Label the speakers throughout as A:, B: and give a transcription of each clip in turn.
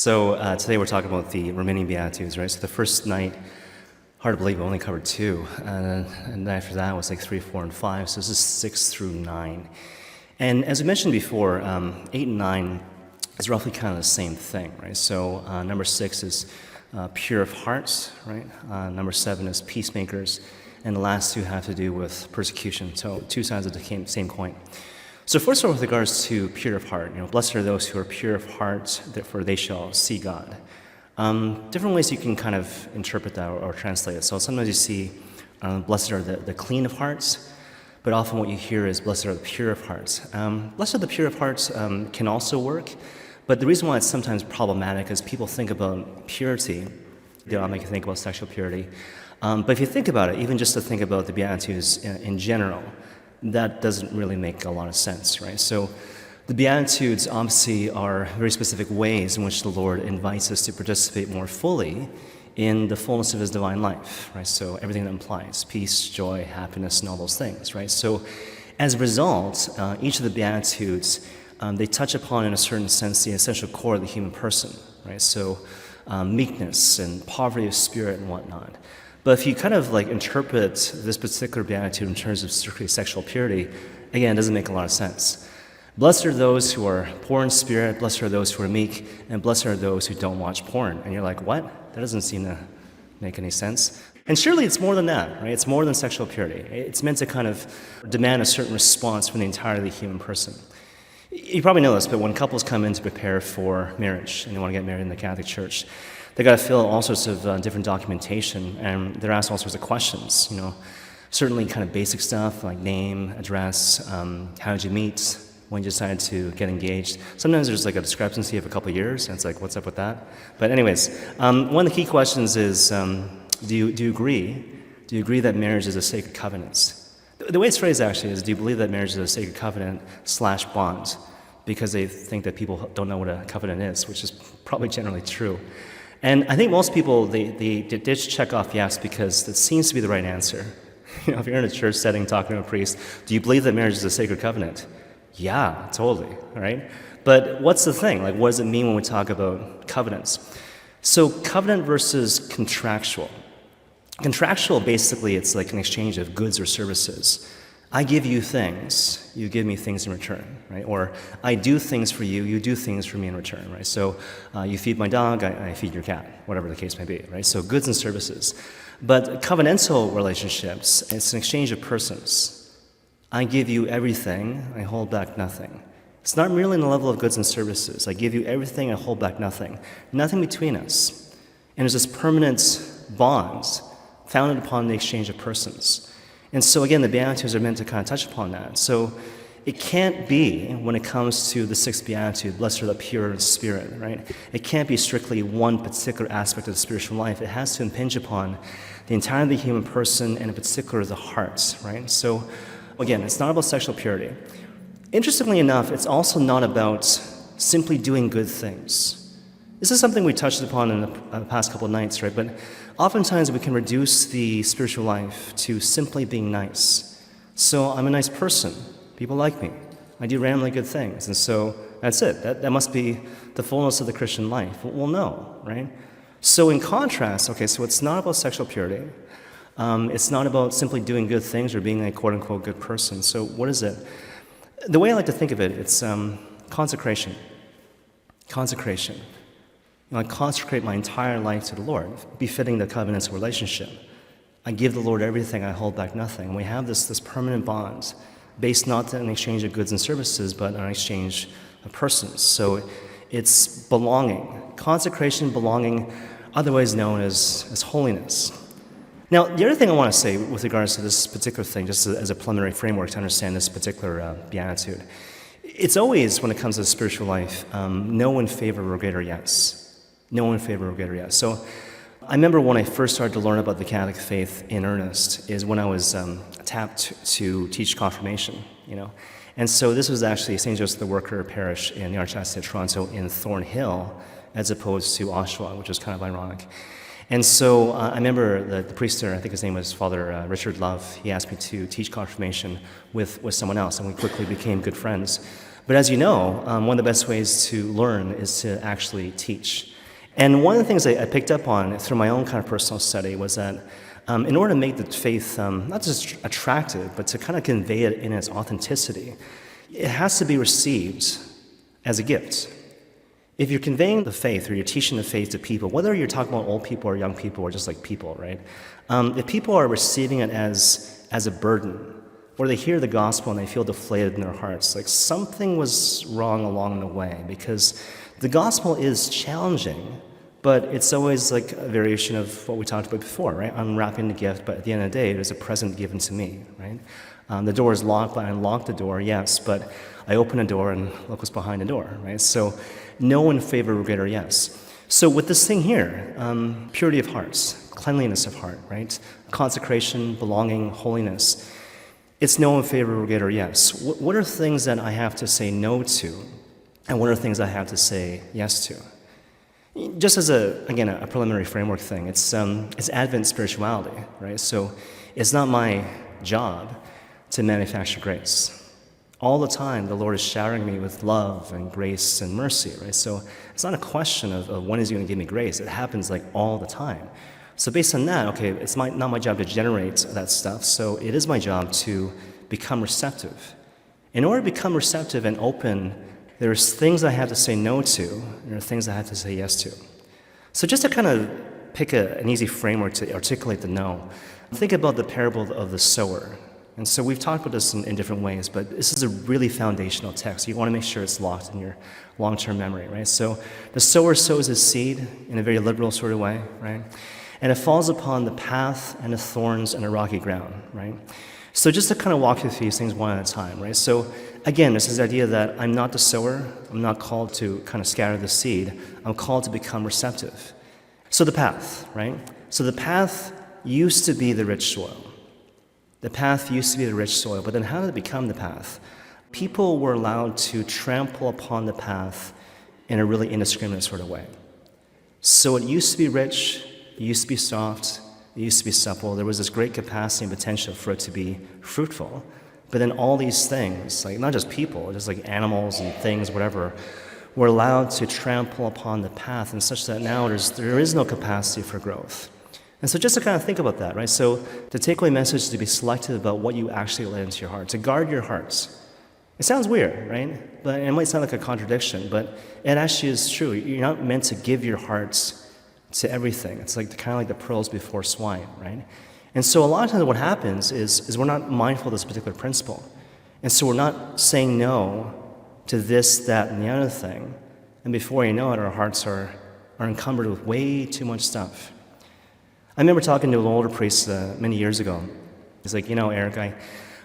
A: So today we're talking about the remaining Beatitudes, right? So the first night, hard to believe, we only covered 2. And then after that was like 3, 4, and 5. So this is 6 through 9. And as we mentioned before, 8 and 9 is roughly kind of the same thing, right? So number 6 is pure of heart, right? Number 7 is peacemakers. And the last 2 have to do with persecution. So 2 sides of the same coin. So first of all, with regards to pure of heart, blessed are those who are pure of heart, for they shall see God. Different ways you can kind of interpret that or translate it. So sometimes you see, blessed are the clean of hearts, but often what you hear is blessed are the pure of hearts. Blessed are the pure of hearts can also work, but the reason why it's sometimes problematic is people think about purity. They don't make you think about sexual purity. But if you think about it, even just to think about the Beatitudes in general, that doesn't really make a lot of sense, right? So the Beatitudes obviously are very specific ways in which the Lord invites us to participate more fully in the fullness of his divine life, right? So everything that implies peace, joy, happiness, and all those things, right? So as a result, each of the Beatitudes, they touch upon, in a certain sense, the essential core of the human person, right? So meekness and poverty of spirit and whatnot. But if you kind of like interpret this particular beatitude in terms of strictly sexual purity, again, it doesn't make a lot of sense. Blessed are those who are poor in spirit, blessed are those who are meek, and blessed are those who don't watch porn. And you're like, what? That doesn't seem to make any sense. And surely it's more than that, right? It's more than sexual purity. It's meant to kind of demand a certain response from the entirely human person. You probably know this, but when couples come in to prepare for marriage and they want to get married in the Catholic Church, they got to fill out all sorts of different documentation, and they're asked all sorts of questions. Certainly kind of basic stuff like name, address, how did you meet, when you decided to get engaged. Sometimes there's like a discrepancy of a couple of years, and it's like, what's up with that? But anyways, one of the key questions is, do you agree? Do you agree that marriage is a sacred covenant? The way it's phrased actually is, do you believe that marriage is a sacred covenant / bond? Because they think that people don't know what a covenant is, which is probably generally true. And I think most people, they just check off yes because it seems to be the right answer. If you're in a church setting talking to a priest, do you believe that marriage is a sacred covenant? Yeah, totally, all right? But what's the thing? Like, what does it mean when we talk about covenants? So covenant versus contractual. Contractual, basically, it's like an exchange of goods or services. I give you things, you give me things in return, right? Or I do things for you, you do things for me in return, right? So you feed my dog, I feed your cat, whatever the case may be, right? So goods and services. But covenantal relationships, it's an exchange of persons. I give you everything, I hold back nothing. It's not merely in the level of goods and services. I give you everything, I hold back nothing. Nothing between us. And there's this permanent bond founded upon the exchange of persons. And so again, the Beatitudes are meant to kind of touch upon that. So it can't be, when it comes to the 6th Beatitude, blessed are the pure in spirit, right? It can't be strictly one particular aspect of the spiritual life. It has to impinge upon the entirety of the human person, and in particular the heart, right? So again, it's not about sexual purity. Interestingly enough, it's also not about simply doing good things. This is something we touched upon in the past couple of nights, right? But oftentimes we can reduce the spiritual life to simply being nice. So I'm a nice person. People like me. I do randomly good things. And so that's it. That must be the fullness of the Christian life. Well, no, right? So in contrast, okay, so it's not about sexual purity. It's not about simply doing good things or being a quote-unquote good person. So what is it? The way I like to think of it, it's consecration. Consecration. I consecrate my entire life to the Lord, befitting the covenant's relationship. I give the Lord everything, I hold back nothing. And we have this permanent bond based not on an exchange of goods and services, but on an exchange of persons. So it's belonging. Consecration, belonging, otherwise known as holiness. Now, the other thing I want to say with regards to this particular thing, just as a preliminary framework to understand this particular beatitude, it's always, when it comes to the spiritual life, no in favor or greater yes. No in favor of greater yes. So I remember when I first started to learn about the Catholic faith in earnest is when I was tapped to teach confirmation, And so this was actually St. Joseph the Worker Parish in the Archdiocese of Toronto in Thornhill, as opposed to Oshawa, which is kind of ironic. And so I remember the priest there, I think his name was Father Richard Love, he asked me to teach confirmation with someone else, and we quickly became good friends. But as you know, one of the best ways to learn is to actually teach. And one of the things I picked up on through my own kind of personal study was that in order to make the faith not just attractive, but to kind of convey it in its authenticity, it has to be received as a gift. If you're conveying the faith or you're teaching the faith to people, whether you're talking about old people or young people or just like people, right? If people are receiving it as a burden, or they hear the gospel and they feel deflated in their hearts, like something was wrong along the way, because the gospel is challenging, but it's always like a variation of what we talked about before, right? Unwrapping the gift, but at the end of the day, there's a present given to me, right? The door is locked, but I unlock the door, yes, but I open the door and look what's behind the door, right? So no in favor, regret, or yes. So with this thing here, purity of hearts, cleanliness of heart, right? Consecration, belonging, holiness, it's no in favor, regret, or yes. What are things that I have to say no to, and what are things I have to say yes to? Just as a preliminary framework thing, it's Advent spirituality, right? So it's not my job to manufacture grace. All the time, the Lord is showering me with love and grace and mercy, right? So it's not a question of when is He going to give me grace. It happens like all the time. So based on that, okay, it's not my job to generate that stuff, so it is my job to become receptive. In order to become receptive and open, there's things I have to say no to, and there are things I have to say yes to. So just to kind of pick an easy framework to articulate the no, think about the parable of the sower. And so we've talked about this in different ways, but this is a really foundational text. You want to make sure it's locked in your long-term memory, right? So the sower sows his seed in a very liberal sort of way, right? And it falls upon the path and the thorns and the rocky ground, right? So just to kind of walk through these things one at a time, right? So again, this is the idea that I'm not the sower. I'm not called to kind of scatter the seed. I'm called to become receptive. So the path, right? So the path used to be the rich soil. The path used to be the rich soil, but then how did it become the path? People were allowed to trample upon the path in a really indiscriminate sort of way. So it used to be rich, it used to be soft, it used to be supple. There was this great capacity and potential for it to be fruitful. But then all these things, like not just people, just like animals and things, whatever, were allowed to trample upon the path, and such that now there is no capacity for growth. And so just to kind of think about that, right? So the takeaway message is to be selective about what you actually let into your heart, to guard your hearts. It sounds weird, right? But it might sound like a contradiction, but it actually is true. You're not meant to give your hearts to everything. It's like kind of like the pearls before swine, right? And so a lot of times what happens is we're not mindful of this particular principle. And so we're not saying no to this, that, and the other thing. And before you know it, our hearts are encumbered with way too much stuff. I remember talking to an older priest many years ago. He's like, Eric,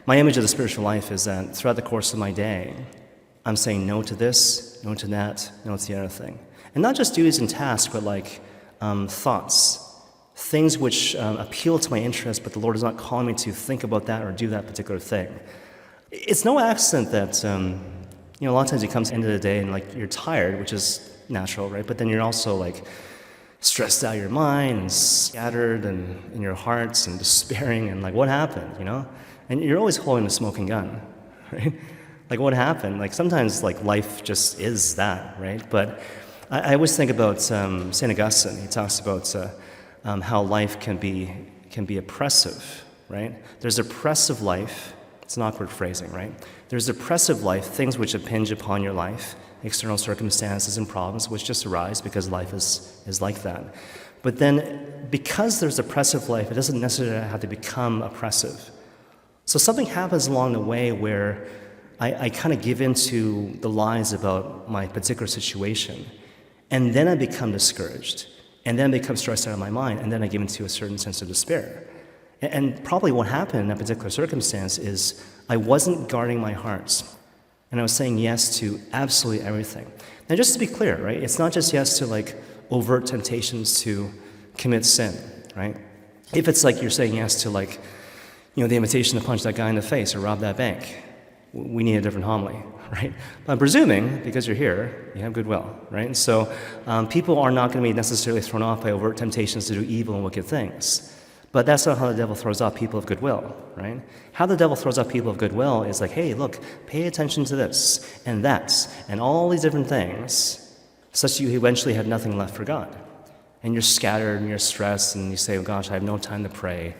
A: my image of the spiritual life is that throughout the course of my day, I'm saying no to this, no to that, no to the other thing. And not just duties and tasks, but like thoughts, things which appeal to my interest, but the Lord is not calling me to think about that or do that particular thing. It's no accident that, a lot of times it comes to the end of the day and like you're tired, which is natural, right? But then you're also like stressed out of your mind and scattered and in your hearts and despairing and like what happened, And you're always holding a smoking gun, right? Like what happened? Like sometimes like life just is that, right? But I always think about St. Augustine. He talks about how life can be oppressive, right? There's oppressive life. It's an awkward phrasing, right? There's oppressive life, things which impinge upon your life, external circumstances and problems which just arise because life is like that. But then because there's oppressive life, it doesn't necessarily have to become oppressive. So something happens along the way where I kind of give into the lies about my particular situation, and then I become discouraged, and then I become stressed out of my mind, and then I give into a certain sense of despair. And probably what happened in that particular circumstance is I wasn't guarding my hearts, and I was saying yes to absolutely everything. Now, just to be clear, right, it's not just yes to like overt temptations to commit sin, right? If it's like you're saying yes to like, the invitation to punch that guy in the face or rob that bank, we need a different homily, right? But I'm presuming, because you're here, you have goodwill, right? And so people are not going to be necessarily thrown off by overt temptations to do evil and wicked things. But that's not how the devil throws off people of goodwill, right? How the devil throws off people of goodwill is like, hey, look, pay attention to this and that and all these different things, such that you eventually have nothing left for God. And you're scattered and you're stressed and you say, oh gosh, I have no time to pray.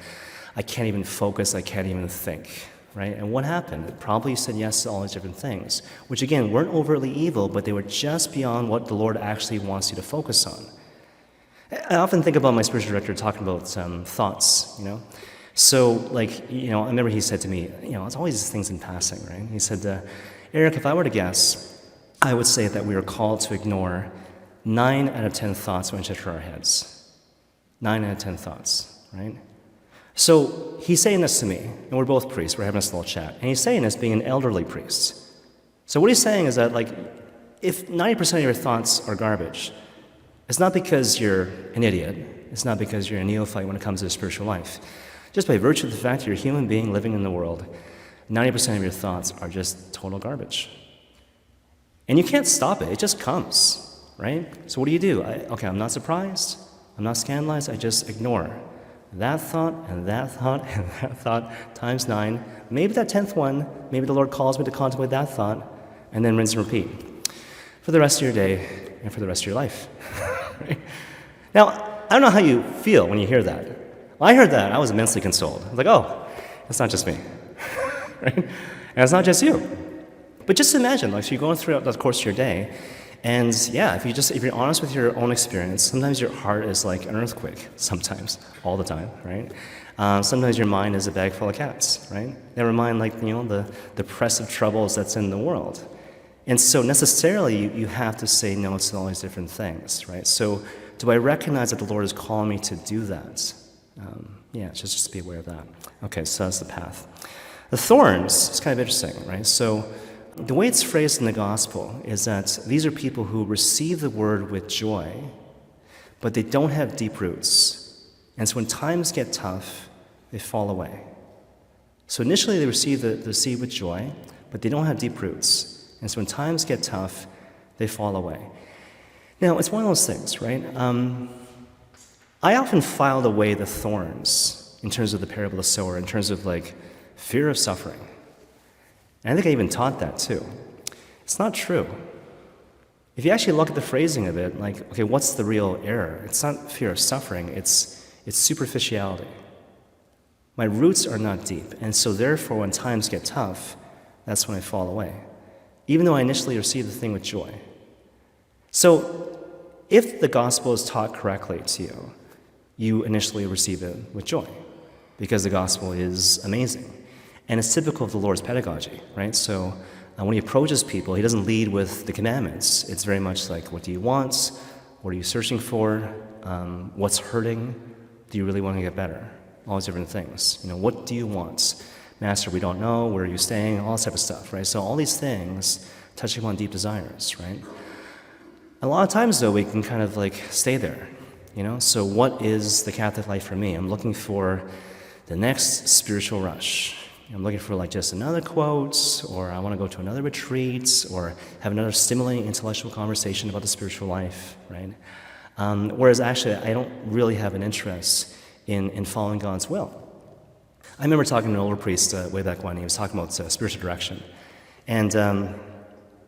A: I can't even focus, I can't even think, right? And what happened? Probably you said yes to all these different things, which again, weren't overtly evil, but they were just beyond what the Lord actually wants you to focus on. I often think about my spiritual director talking about thoughts, So, I remember he said to me, it's always these things in passing, right? He said, Eric, if I were to guess, I would say that we are called to ignore 9 out of 10 thoughts when enter through our heads. 9 out of 10 thoughts, right? So he's saying this to me, and we're both priests, we're having this little chat, and he's saying this being an elderly priest. So what he's saying is that, if 90% of your thoughts are garbage, it's not because you're an idiot, it's not because you're a neophyte when it comes to the spiritual life. Just by virtue of the fact that you're a human being living in the world, 90% of your thoughts are just total garbage. And you can't stop it just comes, right? So what do? I'm not surprised, I'm not scandalized, I just ignore that thought and that thought and that thought times 9. Maybe that 10th one, maybe the Lord calls me to contemplate that thought, and then rinse and repeat for the rest of your day and for the rest of your life. Right? Now, I don't know how you feel when you hear that. When I heard that, I was immensely consoled. I was like, oh, it's not just me. Right? And it's not just you. But just imagine, so you're going throughout the course of your day, and if you're honest with your own experience, sometimes your heart is like an earthquake, sometimes, all the time, right? Sometimes your mind is a bag full of cats, right? Never mind, the press of troubles that's in the world. And so necessarily, you have to say no to all these different things, right? So do I recognize that the Lord is calling me to do that? Just be aware of that. Okay, so that's the path. The thorns is kind of interesting, right? So the way it's phrased in the gospel is that these are people who receive the word with joy, but they don't have deep roots. And so when times get tough, they fall away. So initially they receive the seed with joy, but they don't have deep roots. And so when times get tough, they fall away. Now, it's one of those things, right? I often filed away the thorns in terms of the parable of the sower, in terms of fear of suffering. And I think I even taught that too. It's not true. If you actually look at the phrasing of it, what's the real error? It's not fear of suffering, it's superficiality. My roots are not deep, and so therefore when times get tough, that's when I fall away, even though I initially received the thing with joy. So if the gospel is taught correctly to you, you initially receive it with joy, because the gospel is amazing. And it's typical of the Lord's pedagogy, right? So when he approaches people, he doesn't lead with the commandments. It's very much like, what do you want? What are you searching for? What's hurting? Do you really want to get better? All these different things. What do you want? Master, we don't know. Where are you staying? All this type of stuff, right? So all these things touching upon deep desires, right? A lot of times, though, we can kind of stay there, So what is the Catholic life for me? I'm looking for the next spiritual rush. I'm looking for just another quote, or I want to go to another retreat, or have another stimulating intellectual conversation about the spiritual life, right? Whereas actually, I don't really have an interest in following God's will. I remember talking to an older priest way back when. He was talking about spiritual direction. And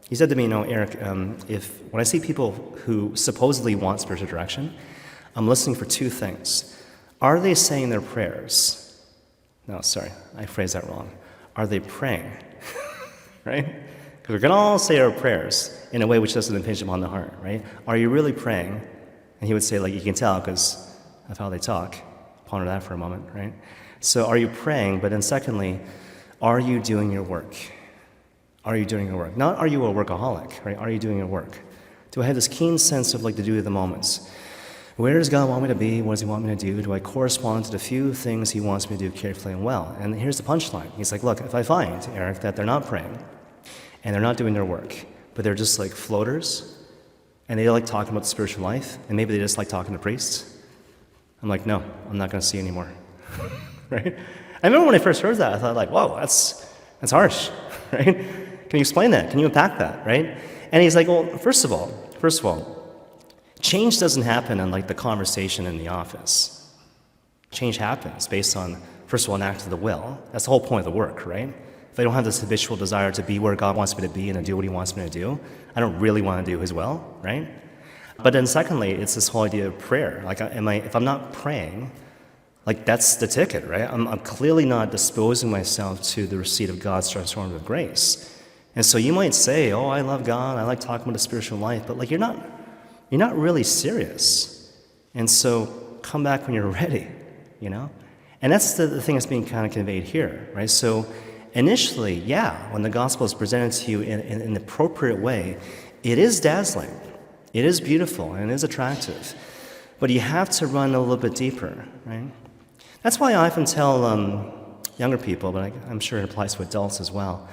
A: he said to me, Eric, when I see people who supposedly want spiritual direction, I'm listening for 2 things. Are they saying their prayers? No, sorry, I phrased that wrong. Are they praying? Right? Because we can all say our prayers in a way which doesn't impinge upon the heart, right? Are you really praying? And he would say, you can tell because of how they talk. Ponder that for a moment, right? So are you praying? But then secondly, are you doing your work? Are you doing your work? Not are you a workaholic, right? Are you doing your work? Do I have this keen sense of the duty of the moments? Where does God want me to be? What does he want me to do? Do I correspond to the few things he wants me to do carefully and well? And here's the punchline. He's like, look, if I find, Eric, that they're not praying and they're not doing their work, but they're just floaters and they like talking about the spiritual life and maybe they just like talking to priests, I'm like, no, I'm not going to see anymore. Right? I remember when I first heard that, I thought whoa, that's That's harsh, right? Can you explain that? Can you unpack that, right? And he's like, well, first of all, change doesn't happen in like the conversation in the office. Change happens based on, first of all, an act of the will. That's the whole point of the work, right? If I don't have this habitual desire to be where God wants me to be and to do what he wants me to do, I don't really want to do his will, right? But then secondly, it's this whole idea of prayer. Like, if I'm not praying, like that's the ticket, right? I'm clearly not disposing myself to the receipt of God's transformative grace. And so you might say, oh, I love God, I like talking about the spiritual life, but like you're not really serious. And so come back when you're ready, you know? And that's the thing that's being kind of conveyed here, right? So initially, yeah, when the gospel is presented to you in an appropriate way, it is dazzling, it is beautiful, and it is attractive. But you have to run a little bit deeper, right? That's why I often tell younger people, but I'm sure it applies to adults as well.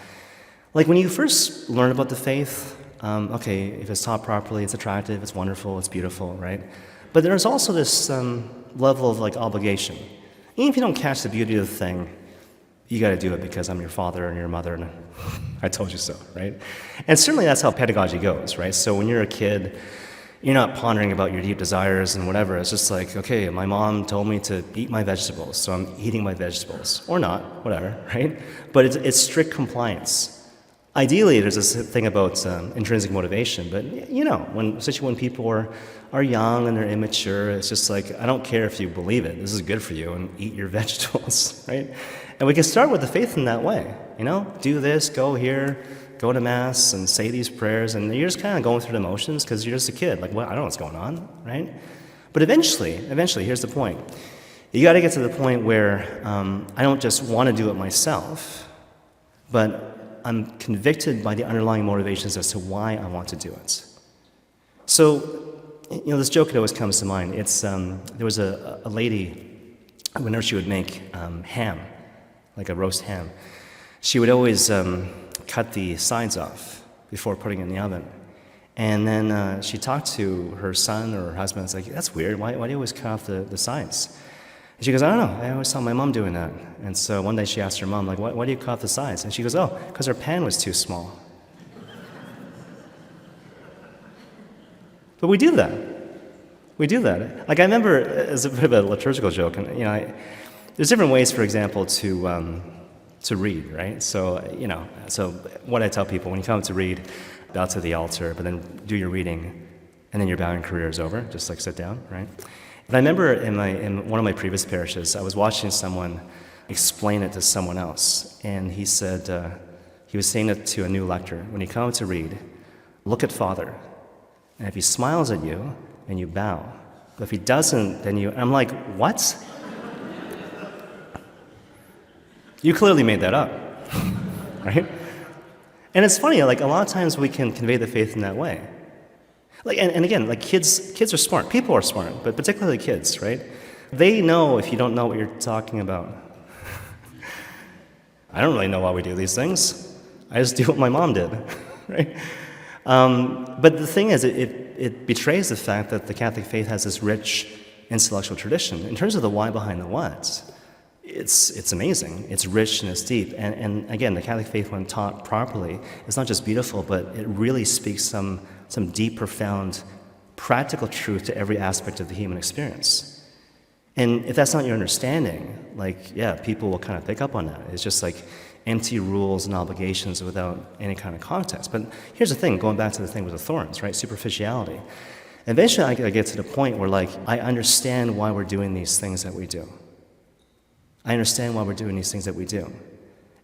A: Like when you first learn about the faith, okay, if it's taught properly, it's attractive, it's wonderful, it's beautiful, right? But there's also this level of like obligation. Even if you don't catch the beauty of the thing, you got to do it because I'm your father and your mother, and I told you so, right? And certainly that's how pedagogy goes, right? So when you're a kid, you're not pondering about your deep desires and whatever. It's just like, okay, my mom told me to eat my vegetables, so I'm eating my vegetables. Or not, whatever, right? But it's strict compliance. Ideally, there's this thing about intrinsic motivation, but you know, especially when people are young and they're immature, it's just like, I don't care if you believe it. This is good for you, and eat your vegetables, right? And we can start with the faith in that way, you know? Do this, go here, go to Mass and say these prayers, and you're just kind of going through the motions because you're just a kid. Like, well, I don't know what's going on, right? But eventually, here's the point. You got to get to the point where I don't just want to do it myself, but I'm convicted by the underlying motivations as to why I want to do it. So, you know, this joke that always comes to mind. It's there was a lady, whenever she would make ham, like a roast ham, she would always cut the sides off before putting it in the oven. And then she talked to her son or her husband. It's like, that's weird. Why do you always cut off the sides? And she goes, I don't know. I always saw my mom doing that. And so one day she asked her mom, like, why do you cut off the sides? And she goes, oh, because her pan was too small. But we do that. We do that. Like I remember, as a bit of a liturgical joke, and you know, there's different ways, for example, to read, right? So, you know, so what I tell people, when you come to read, bow to the altar, but then do your reading, and then your bowing career is over, just like sit down, right? But I remember in one of my previous parishes, I was watching someone explain it to someone else, and he said, he was saying it to a new lector, when you come to read, look at Father, and if he smiles at you, and you bow, but if he doesn't, then you, and I'm like, what? You clearly made that up, right? And it's funny, like a lot of times we can convey the faith in that way. Like, and again, like kids are smart. People are smart, but particularly kids, right? They know if you don't know what you're talking about. I don't really know why we do these things. I just do what my mom did, right? But the thing is, it betrays the fact that the Catholic faith has this rich intellectual tradition. In terms of the why behind the what, it's amazing. It's rich and it's deep. And again, the Catholic faith, when taught properly, is not just beautiful, but it really speaks some deep, profound, practical truth to every aspect of the human experience. And if that's not your understanding, like, yeah, people will kind of pick up on that. It's just like empty rules and obligations without any kind of context. But here's the thing, going back to the thing with the thorns, right? Superficiality. Eventually I get to the point where, like, I understand why we're doing these things that we do. I understand why we're doing these things that we do.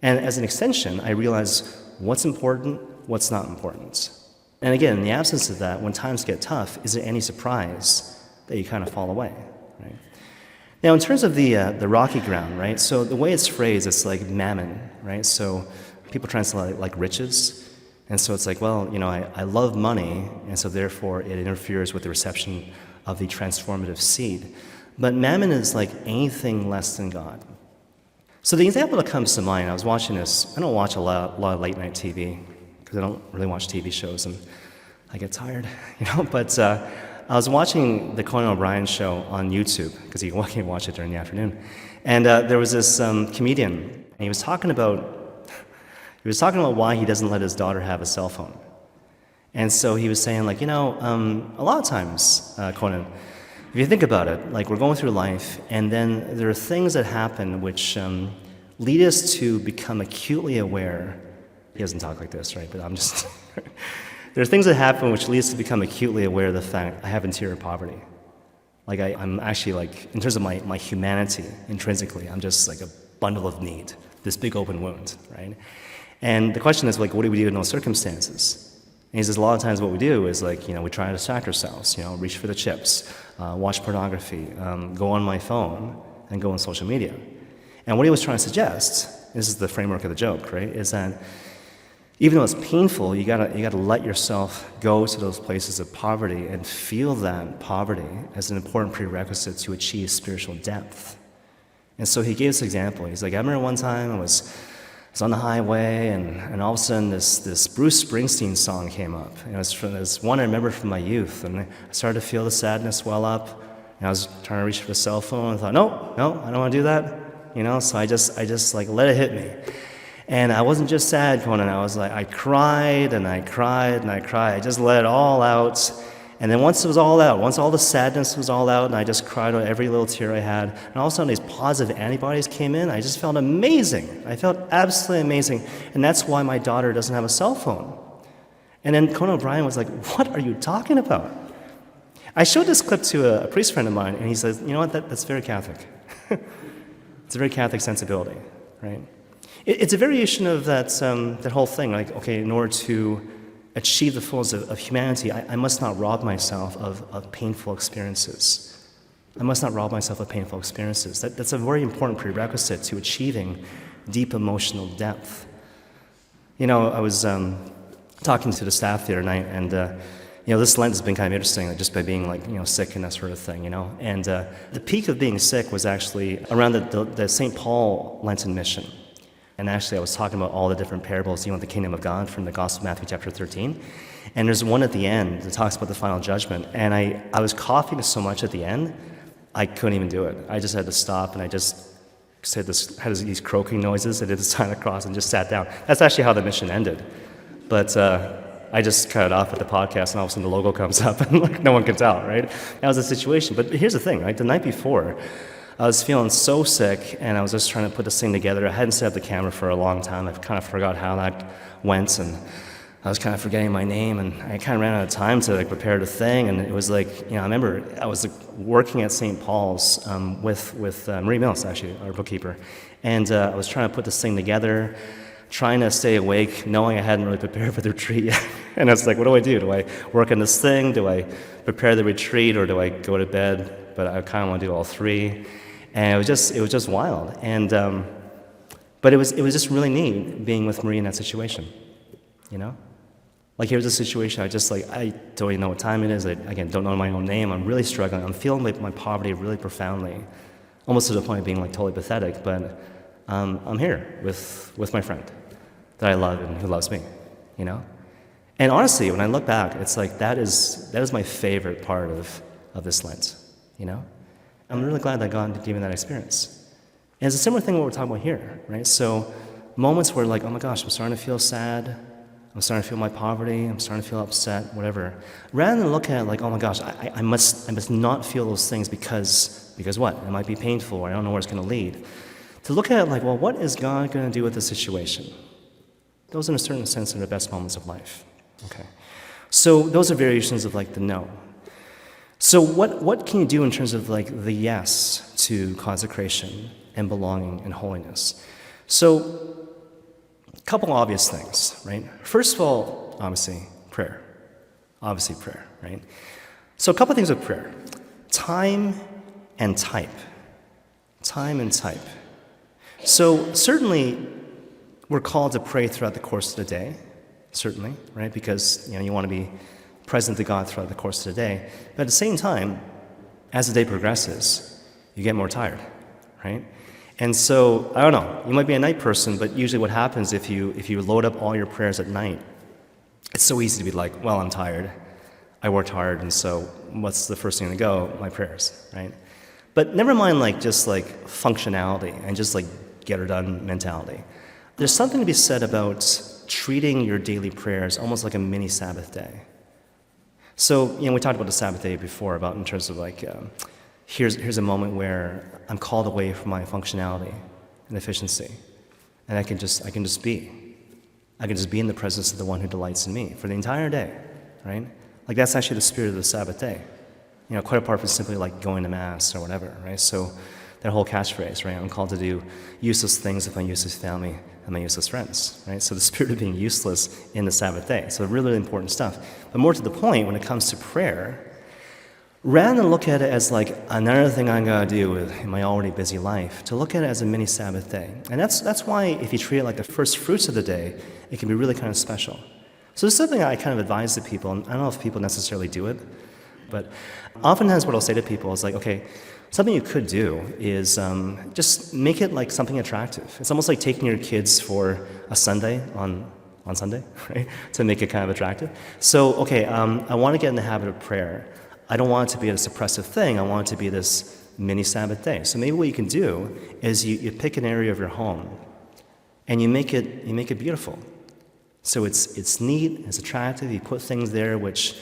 A: And as an extension, I realize what's important, what's not important. And again, in the absence of that, when times get tough, is it any surprise that you kind of fall away, right? Now, in terms of the rocky ground, right? So the way it's phrased, it's like mammon, right? So people translate like riches. And so it's like, well, you know, I love money, and so therefore it interferes with the reception of the transformative seed. But mammon is like anything less than God. So the example that comes to mind, I was watching this, I don't watch a lot of late night TV, because I don't really watch TV shows, and I get tired, you know, but I was watching the Conan O'Brien show on YouTube, because you can watch it during the afternoon, and there was this comedian, and he was talking about He was talking about why he doesn't let his daughter have a cell phone. And so he was saying, like, a lot of times, Conan, if you think about it, like we're going through life, and then there are things that happen which lead us to become acutely aware. He doesn't talk like this, right? But I'm just... There are things that happen which lead us to become acutely aware of the fact I have interior poverty. Like I'm actually like, in terms of my humanity, intrinsically, I'm just like a bundle of need, this big open wound, right? And the question is, like, what do we do in those circumstances? And he says a lot of times what we do is like, we try to distract ourselves, reach for the chips, watch pornography, go on my phone, and go on social media. And what he was trying to suggest, this is the framework of the joke, right, is that even though it's painful, you gotta let yourself go to those places of poverty and feel that poverty as an important prerequisite to achieve spiritual depth. And so he gave this example. He's like, I remember one time I was on the highway, and all of a sudden this Bruce Springsteen song came up. And it was one I remember from my youth, and I started to feel the sadness well up. And I was trying to reach for the cell phone, and I thought, no, I don't want to do that. So I just like let it hit me. And I wasn't just sad, Conan. I was like, I cried and I cried and I cried. I just let it all out. And then once it was all out, once all the sadness was all out, and I just cried out every little tear I had, and all of a sudden these positive antibodies came in, I just felt amazing. I felt absolutely amazing. And that's why my daughter doesn't have a cell phone. And then Conan O'Brien was like, what are you talking about? I showed this clip to a priest friend of mine, and he says, you know what, that's very Catholic. It's a very Catholic sensibility, right? It's a variation of that whole thing, like, okay, in order to achieve the fullness of humanity, I must not rob myself of painful experiences. I must not rob myself of painful experiences. That's a very important prerequisite to achieving deep emotional depth. I was talking to the staff the other night, and this Lent has been kind of interesting, just by being like, sick and that sort of thing, And the peak of being sick was actually around the St. Paul Lenten Mission. And actually, I was talking about all the different parables, the kingdom of God from the Gospel of Matthew chapter 13. And there's one at the end that talks about the final judgment. And I was coughing so much at the end, I couldn't even do it. I just had to stop, and I just had these croaking noises. I did the sign of the cross and just sat down. That's actually how the mission ended. But I just cut it off at the podcast, and all of a sudden the logo comes up, and like no one can tell, right? That was the situation. But here's the thing, right? The night before, I was feeling so sick, and I was just trying to put this thing together. I hadn't set up the camera for a long time. I kind of forgot how that went, and I was kind of forgetting my name, and I kind of ran out of time to prepare the thing. And it was like, I remember I was working at St. Paul's with Marie Mills, actually, our bookkeeper, and I was trying to put this thing together, trying to stay awake, knowing I hadn't really prepared for the retreat yet. And I was like, what do I do? Do I work on this thing? Do I prepare the retreat, or do I go to bed? But I kind of want to do all three. And it was just wild. And but it was just really neat being with Marie in that situation. Like, here's a situation I don't even know what time it is. I, again, don't know my own name. I'm really struggling. I'm feeling my poverty really profoundly, almost to the point of being like totally pathetic. But I'm here with my friend that I love and who loves me. And honestly, when I look back, it's like that is my favorite part of this Lent. I'm really glad that God gave me that experience. And it's a similar thing what we're talking about here, right? So moments where like, oh my gosh, I'm starting to feel sad, I'm starting to feel my poverty, I'm starting to feel upset, whatever. Rather than look at it like, oh my gosh, I must not feel those things because what? It might be painful, or I don't know where it's going to lead. To look at it like, well, what is God going to do with this situation? Those, in a certain sense, are the best moments of life. Okay. So those are variations of like the no. So what can you do in terms of like the yes to consecration and belonging and holiness? So a couple obvious things, right? First of all, obviously prayer, right? So a couple things with prayer: time and type. So certainly we're called to pray throughout the course of the day, certainly, right? Because you want to be present to God throughout the course of the day. But at the same time, as the day progresses, you get more tired, right? And so, I don't know, you might be a night person, but usually what happens if you load up all your prayers at night, it's so easy to be like, well, I'm tired, I worked hard, and so what's the first thing to go? My prayers, right? But never mind just functionality and just like get her done mentality. There's something to be said about treating your daily prayers almost like a mini Sabbath day. So, we talked about the Sabbath day before, about in terms of like, here's a moment where I'm called away from my functionality and efficiency, and I can just be. I can just be in the presence of the one who delights in me for the entire day, right? Like that's actually the spirit of the Sabbath day. Quite apart from simply like going to Mass or whatever, right? So that whole catchphrase, right? I'm called to do useless things with my useless family and my useless friends, right? So the spirit of being useless in the Sabbath day. So really, really important stuff. But more to the point, when it comes to prayer, rather than look at it as like another thing I gotta do in my already busy life, to look at it as a mini Sabbath day. And that's why if you treat it like the first fruits of the day, it can be really kind of special. So this is something I kind of advise to people, and I don't know if people necessarily do it, but oftentimes what I'll say to people is like, okay, something you could do is just make it like something attractive. It's almost like taking your kids for a Sunday on Sunday, right, to make it kind of attractive. So, okay, I want to get in the habit of prayer. I don't want it to be this oppressive thing. I want it to be this mini Sabbath day. So maybe what you can do is you pick an area of your home and you make it beautiful. So it's neat, it's attractive. You put things there which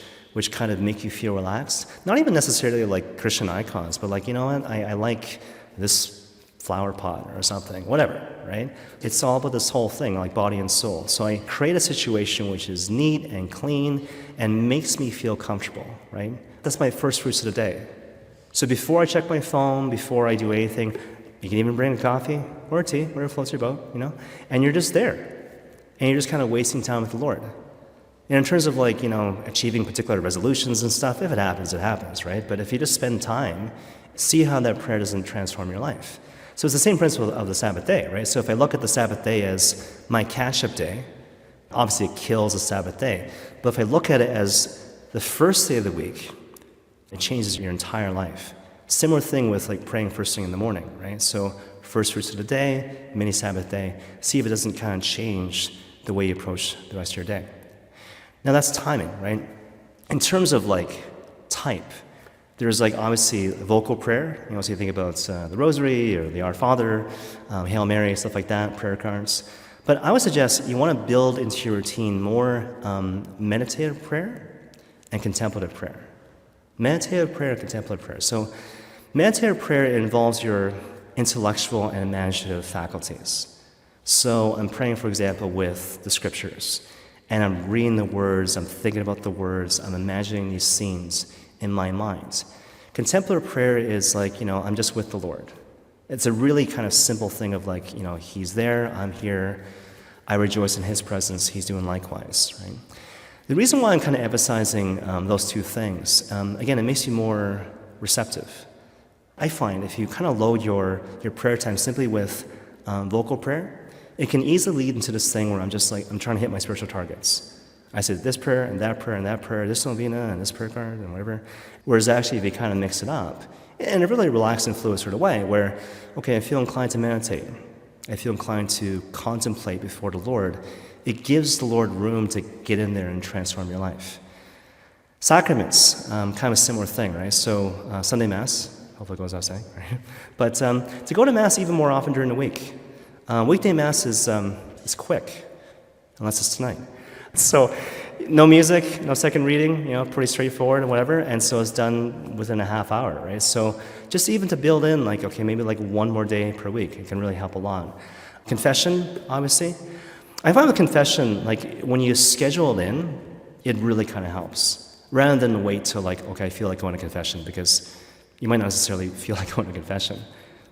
A: kind of make you feel relaxed. Not even necessarily like Christian icons, but like, I like this flower pot or something, whatever, right? It's all about this whole thing, like body and soul. So I create a situation which is neat and clean and makes me feel comfortable, right? That's my first fruits of the day. So before I check my phone, before I do anything, you can even bring a coffee or a tea, whatever floats your boat, and you're just there. And you're just kind of wasting time with the Lord. And in terms of like, achieving particular resolutions and stuff, if it happens, it happens, right? But if you just spend time, see how that prayer doesn't transform your life. So it's the same principle of the Sabbath day, right? So if I look at the Sabbath day as my catch-up day, obviously it kills the Sabbath day. But if I look at it as the first day of the week, it changes your entire life. Similar thing with like praying first thing in the morning, right? So first fruits of the day, mini Sabbath day, see if it doesn't kind of change the way you approach the rest of your day. Now that's timing, right? In terms of like type, there's like obviously vocal prayer. So you think about the Rosary or the Our Father, Hail Mary, stuff like that, prayer cards. But I would suggest you want to build into your routine more meditative prayer and contemplative prayer. Meditative prayer and contemplative prayer. So meditative prayer involves your intellectual and imaginative faculties. So I'm praying, for example, with the scriptures, and I'm reading the words, I'm thinking about the words, I'm imagining these scenes in my mind. Contemplative prayer is like, I'm just with the Lord. It's a really kind of simple thing of like, He's there, I'm here, I rejoice in His presence, He's doing likewise, right? The reason why I'm kind of emphasizing those two things, again, it makes you more receptive. I find if you kind of load your prayer time simply with vocal prayer, it can easily lead into this thing where I'm just like, I'm trying to hit my spiritual targets. I said this prayer and that prayer and that prayer, this novena and this prayer card and whatever. Whereas actually if you kind of mix it up, in a really relaxed and fluid sort of way where, okay, I feel inclined to meditate. I feel inclined to contemplate before the Lord. It gives the Lord room to get in there and transform your life. Sacraments, kind of a similar thing, right? So Sunday Mass, hopefully it goes without saying, right? But to go to Mass even more often during the week. Weekday Mass is quick, unless it's tonight. So no music, no second reading, pretty straightforward and whatever, and so it's done within a half hour, right? So just even to build in, like, okay, maybe like one more day per week, it can really help a lot. Confession, obviously. I find with confession, like, when you schedule it in, it really kind of helps, rather than wait till like, okay, I feel like going to confession, because you might not necessarily feel like going to confession.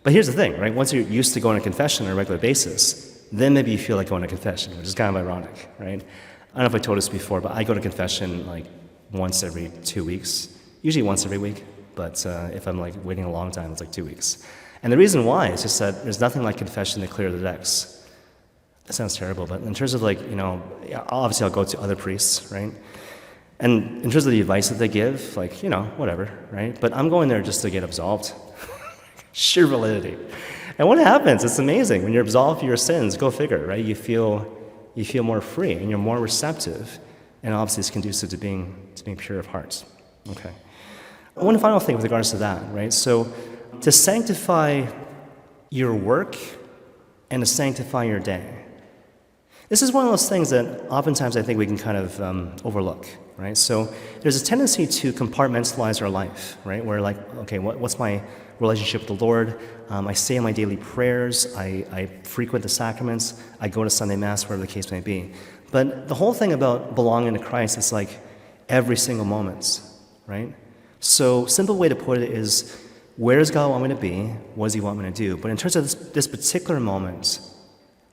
A: But here's the thing, right? Once you're used to going to confession on a regular basis, then maybe you feel like going to confession, which is kind of ironic, right? I don't know if I told this before, but I go to confession like once every 2 weeks, usually once every week. But if I'm like waiting a long time, it's like 2 weeks. And the reason why is just that there's nothing like confession to clear the decks. That sounds terrible, but in terms of like, obviously I'll go to other priests, right? And in terms of the advice that they give, like, whatever, right? But I'm going there just to get absolved. Sheer validity. And what happens? It's amazing. When you're absolved of your sins, go figure, right? You feel more free and you're more receptive. And obviously it's conducive to being pure of heart. Okay. One final thing with regards to that, right? So to sanctify your work and to sanctify your day. This is one of those things that oftentimes I think we can kind of overlook, right? So there's a tendency to compartmentalize our life, right? Where like, okay, what's my relationship with the Lord? I say my daily prayers, I frequent the sacraments, I go to Sunday Mass, whatever the case may be. But the whole thing about belonging to Christ is like every single moment, right? So simple way to put it is, where does God want me to be? What does he want me to do? But in terms of this particular moment,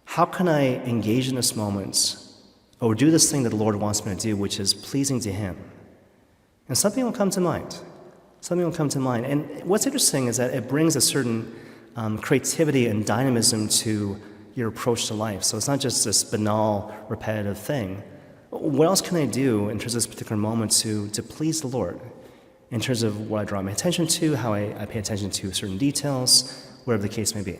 A: how can I engage in this moment or do this thing that the Lord wants me to do, which is pleasing to him? And something will come to mind. Something will come to mind. And what's interesting is that it brings a certain creativity and dynamism to your approach to life. So it's not just this banal, repetitive thing. What else can I do in terms of this particular moment to please the Lord? In terms of what I draw my attention to, how I pay attention to certain details, whatever the case may be.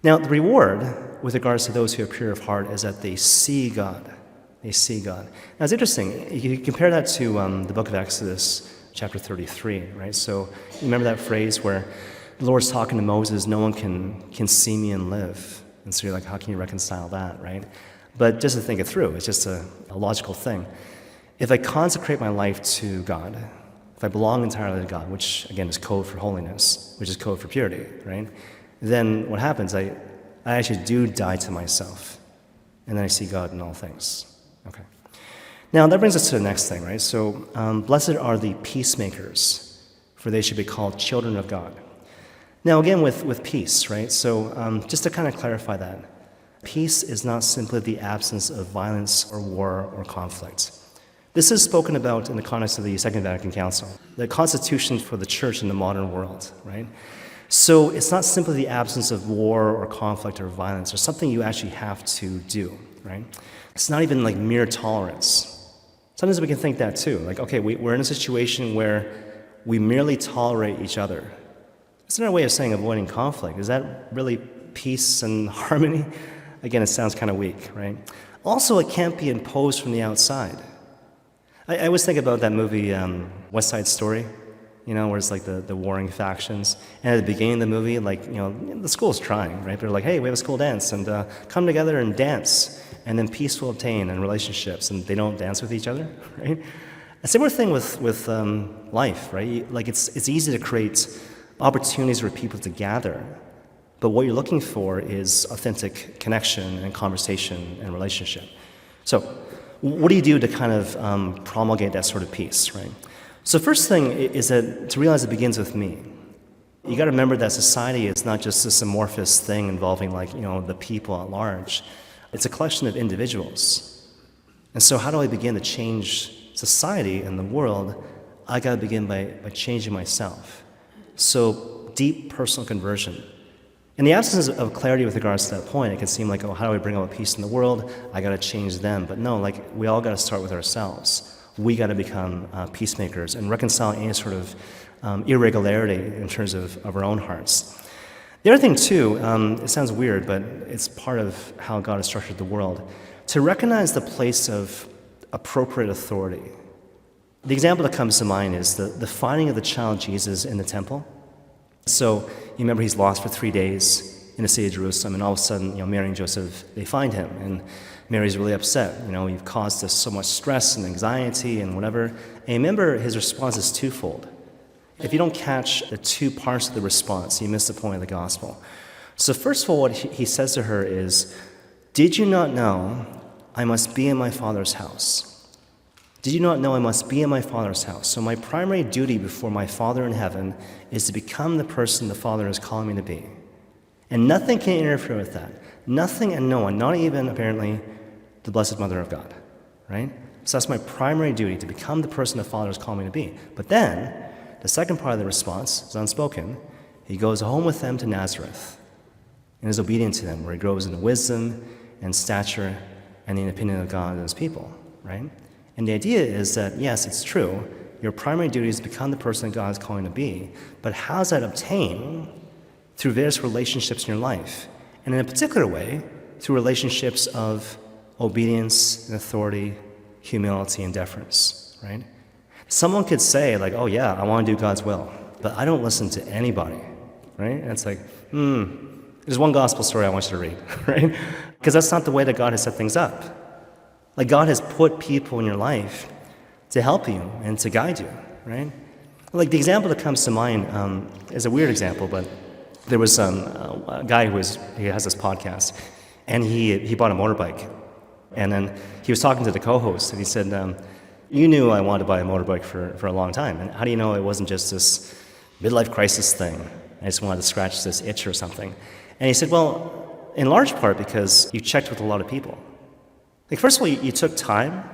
A: Now, the reward with regards to those who are pure of heart is that they see God. They see God. Now, it's interesting. You compare that to the book of Exodus, chapter 33, right? So you remember that phrase where the Lord's talking to Moses, no one can see me and live. And so you're like, how can you reconcile that, right? But just to think it through, it's just a logical thing. If I consecrate my life to God, if I belong entirely to God, which again is code for holiness, which is code for purity, right? Then what happens, I actually do die to myself, and then I see God in all things. Okay. Now that brings us to the next thing, right? So, blessed are the peacemakers, for they should be called children of God. Now again with peace, right? So just to kind of clarify that, peace is not simply the absence of violence or war or conflict. This is spoken about in the context of the Second Vatican Council, the constitution for the church in the modern world, right? So it's not simply the absence of war or conflict or violence or something you actually have to do, right? It's not even like mere tolerance. Sometimes we can think that too. Like, okay, we're in a situation where we merely tolerate each other. It's another way of saying avoiding conflict. Is that really peace and harmony? Again, it sounds kind of weak, right? Also, it can't be imposed from the outside. I always think about that movie, West Side Story, where it's like the warring factions. And at the beginning of the movie, the school's trying, right? They're like, hey, we have a school dance, and come together and dance, and then peace will obtain in relationships, and they don't dance with each other, right? A similar thing with life, right? Like it's easy to create opportunities for people to gather, but what you're looking for is authentic connection and conversation and relationship. So what do you do to kind of promulgate that sort of peace, right? So first thing is that to realize it begins with me. You got to remember that society is not just this amorphous thing involving the people at large. It's a collection of individuals. And so how do I begin to change society and the world? I got to begin by changing myself. So deep personal conversion. In the absence of clarity with regards to that point, it can seem like, oh, how do I bring about peace in the world? I got to change them. But no, we all got to start with ourselves. We got to become peacemakers and reconcile any sort of irregularity in terms of our own hearts. The other thing, too, it sounds weird, but it's part of how God has structured the world, to recognize the place of appropriate authority. The example that comes to mind is the finding of the child Jesus in the temple. So you remember he's lost for 3 days in the city of Jerusalem, and all of a sudden, Mary and Joseph, they find him, and Mary's really upset. You've caused us so much stress and anxiety and whatever. And remember, his response is twofold. If you don't catch the two parts of the response, you miss the point of the gospel. So first of all, what he says to her is, did you not know I must be in my Father's house? Did you not know I must be in my Father's house? So my primary duty before my Father in heaven is to become the person the Father is calling me to be. And nothing can interfere with that. Nothing and no one, not even, apparently, the Blessed Mother of God, right? So that's my primary duty, to become the person the Father is calling me to be. But then, the second part of the response is unspoken. He goes home with them to Nazareth and is obedient to them, where he grows in wisdom and stature and in the opinion of God and his people, right? And the idea is that, yes, it's true, your primary duty is to become the person that God is calling to be, but how does that obtain? Through various relationships in your life, and in a particular way, through relationships of obedience and authority, humility and deference, right? Someone could say, oh yeah, I want to do God's will, but I don't listen to anybody, right? And it's like, There's one gospel story I want you to read, right? Because that's not the way that God has set things up. Like, God has put people in your life to help you and to guide you, right? Like, the example that comes to mind is a weird example, but there was a guy he has this podcast, and he bought a motorbike. And then he was talking to the co-host, and he said, you knew I wanted to buy a motorbike for a long time, and how do you know it wasn't just this midlife crisis thing? I just wanted to scratch this itch or something. And he said, well, in large part because you checked with a lot of people. Like, first of all, you took time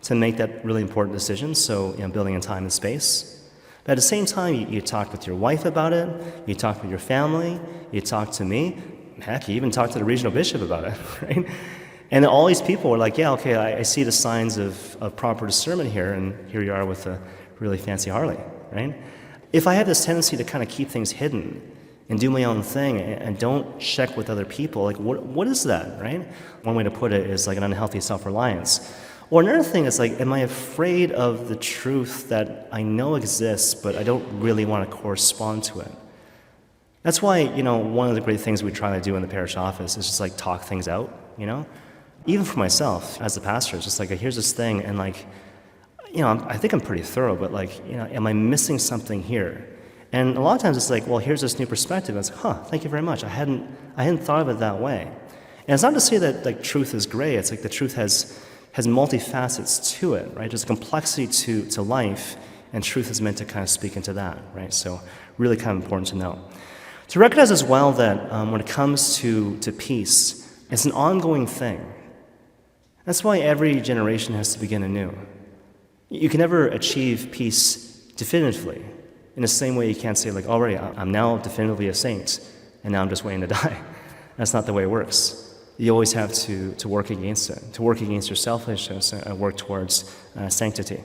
A: to make that really important decision, so building in time and space. But at the same time, you talked with your wife about it, you talked with your family, you talked to me, heck, you even talked to the regional bishop about it, right? And then all these people were like, yeah, okay, I see the signs of proper discernment here, and here you are with a really fancy Harley, right? If I have this tendency to kind of keep things hidden and do my own thing and don't check with other people, like what is that, right? One way to put it is like an unhealthy self-reliance. Or another thing is like, am I afraid of the truth that I know exists, but I don't really want to correspond to it? That's why, one of the great things we try to do in the parish office is just like talk things out, Even for myself as a pastor, it's just like, here's this thing, and like, I think I'm pretty thorough, but like, am I missing something here? And a lot of times it's like, well, here's this new perspective. It's thank you very much. I hadn't thought of it that way. And it's not to say that like truth is gray. It's like the truth has multifacets to it, right? There's a complexity to life, and truth is meant to kind of speak into that, right? So really kind of important to know. To recognize as well that when it comes to peace, it's an ongoing thing. That's why every generation has to begin anew. You can never achieve peace definitively. In the same way you can't say, like, already, I'm now definitively a saint, and now I'm just waiting to die. That's not the way it works. You always have to work against it, to work against your selfishness and work towards sanctity.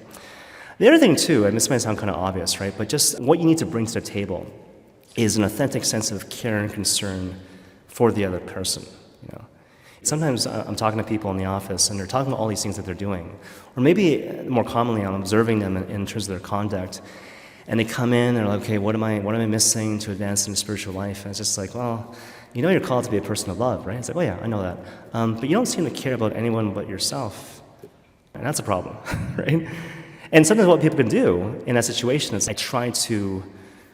A: The other thing, too, and this might sound kind of obvious, right, but just what you need to bring to the table is an authentic sense of care and concern for the other person, Sometimes I'm talking to people in the office, and they're talking about all these things that they're doing. Or maybe more commonly, I'm observing them in terms of their conduct. And they come in, and they're like, okay, what am I missing to advance in the spiritual life? And it's just like, well, you're called to be a person of love, right? It's like, oh yeah, I know that. But you don't seem to care about anyone but yourself. And that's a problem, right? And sometimes what people can do in that situation is I try to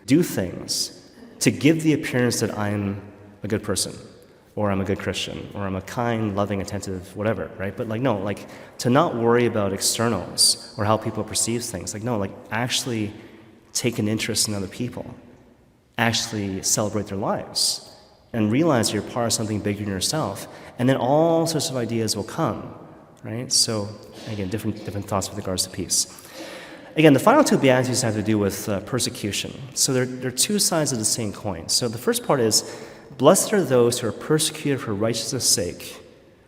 A: do things to give the appearance that I'm a good person, or I'm a good Christian, or I'm a kind, loving, attentive, whatever, right? But no, to not worry about externals or how people perceive things. Actually take an interest in other people, actually celebrate their lives, and realize you're part of something bigger than yourself, and then all sorts of ideas will come, right? So again, different thoughts with regards to peace. Again, the final two Beatitudes have to do with persecution. So they're two sides of the same coin. So the first part is, blessed are those who are persecuted for righteousness' sake,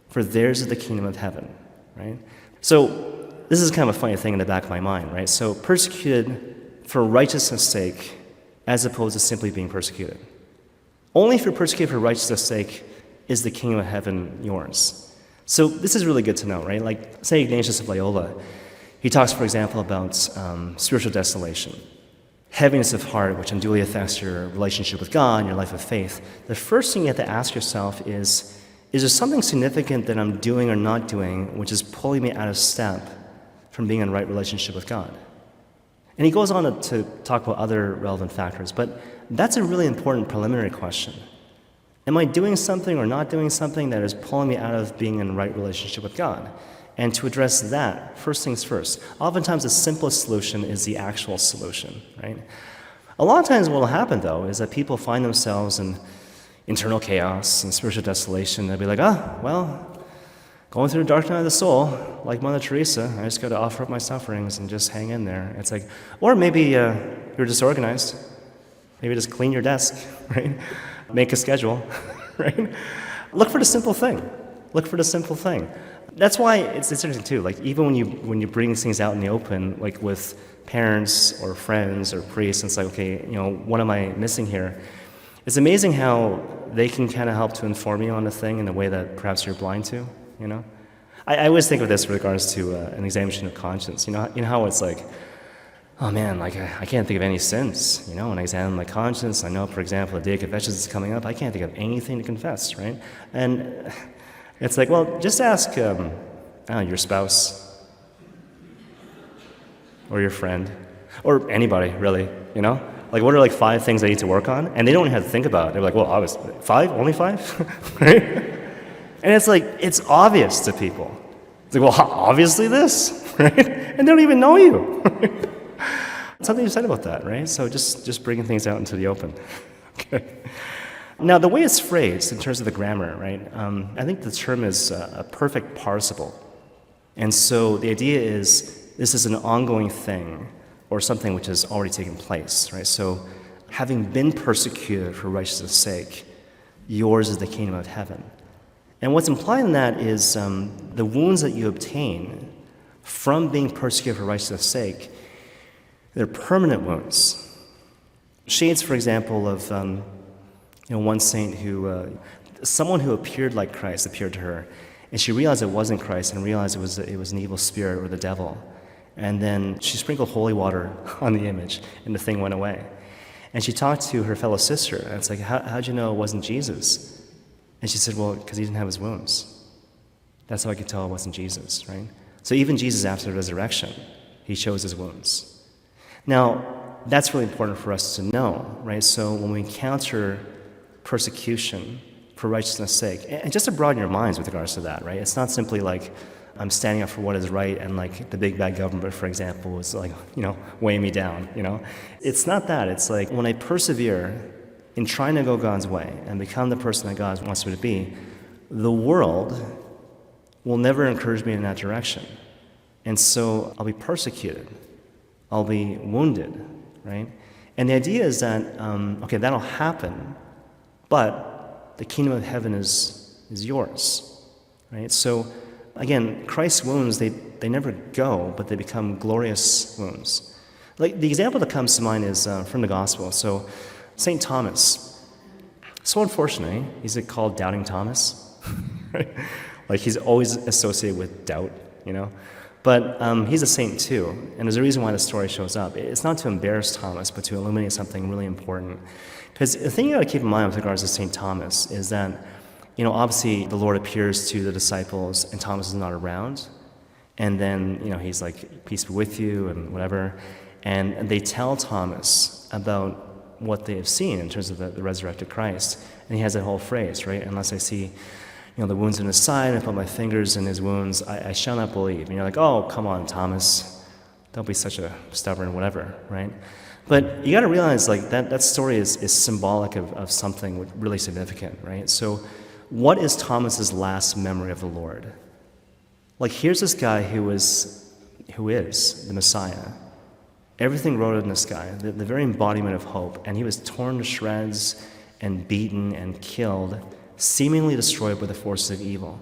A: for theirs is the kingdom of heaven, right? So this is kind of a funny thing in the back of my mind, right? So persecuted for righteousness' sake, as opposed to simply being persecuted. Only if you're persecuted for righteousness' sake is the kingdom of heaven yours. So this is really good to know, right? Like St. Ignatius of Loyola, he talks, for example, about spiritual desolation. Heaviness of heart, which unduly affects your relationship with God and your life of faith. The first thing you have to ask yourself is there something significant that I'm doing or not doing which is pulling me out of step from being in right relationship with God? And he goes on to talk about other relevant factors, but that's a really important preliminary question. Am I doing something or not doing something that is pulling me out of being in right relationship with God? And to address that, first things first. Oftentimes the simplest solution is the actual solution, right? A lot of times what will happen, though, is that people find themselves in internal chaos and spiritual desolation. They'll be like, going through the dark night of the soul, like Mother Teresa, I just got to offer up my sufferings and just hang in there. It's like, or maybe you're disorganized. Maybe just clean your desk, right? Make a schedule, right? Look for the simple thing. That's why it's interesting too. Like even when you bring things out in the open, like with parents or friends or priests, and it's like, okay, what am I missing here? It's amazing how they can kind of help to inform you on a thing in a way that perhaps you're blind to. I always think of this with regards to an examination of conscience. You know how it's like, oh man, like I can't think of any sins, when I examine my conscience. I know, for example, the day of confessions is coming up. I can't think of anything to confess, right? And it's like, well, just ask your spouse or your friend or anybody, really, Like, what are like 5 things I need to work on? And they don't even have to think about it. They're like, well, obviously, 5? Only 5? Right? And it's like, it's obvious to people. It's like, well, obviously this, right? And they don't even know you. Something you said about that, right? So just bringing things out into the open. Okay. Now, the way it's phrased in terms of the grammar, right? I think the term is a perfect participle. And so the idea is this is an ongoing thing or something which has already taken place, right? So having been persecuted for righteousness' sake, yours is the kingdom of heaven. And what's implied in that is the wounds that you obtain from being persecuted for righteousness' sake, they're permanent wounds. Shades, for example, of one saint someone who appeared like Christ appeared to her, and she realized it wasn't Christ and realized it was an evil spirit or the devil. And then she sprinkled holy water on the image, and the thing went away. And she talked to her fellow sister, and it's like, how'd you know it wasn't Jesus? And she said, well, because he didn't have his wounds. That's how I could tell it wasn't Jesus, right? So even Jesus, after the resurrection, he shows his wounds. Now, that's really important for us to know, right? So when we encounter persecution for righteousness' sake, and just to broaden your minds with regards to that, right? It's not simply like, I'm standing up for what is right, and like the big bad government, for example, is like, weighing me down, It's not that. It's like when I persevere in trying to go God's way and become the person that God wants me to be, the world will never encourage me in that direction. And so I'll be persecuted. I'll be wounded, right? And the idea is that, that'll happen, but the kingdom of heaven is yours, right? So again, Christ's wounds, they never go, but they become glorious wounds. Like the example that comes to mind is from the gospel. So St. Thomas, so unfortunately, he's called Doubting Thomas. Right? Like he's always associated with doubt, But he's a saint too, and there's a reason why the story shows up. It's not to embarrass Thomas, but to illuminate something really important. Because the thing you got to keep in mind with regards to St. Thomas is that obviously the Lord appears to the disciples and Thomas is not around. And then, he's like, peace be with you and whatever. And they tell Thomas about what they have seen in terms of the resurrected Christ. And he has that whole phrase, right? Unless I see, the wounds in his side and I put my fingers in his wounds, I shall not believe. And you're like, oh, come on, Thomas. Don't be such a stubborn whatever, right? But you got to realize, like, that story is symbolic of something really significant, right? So what is Thomas's last memory of the Lord? Like, here's this guy who is the Messiah. Everything wrote in this guy, the very embodiment of hope, and he was torn to shreds and beaten and killed, seemingly destroyed by the forces of evil.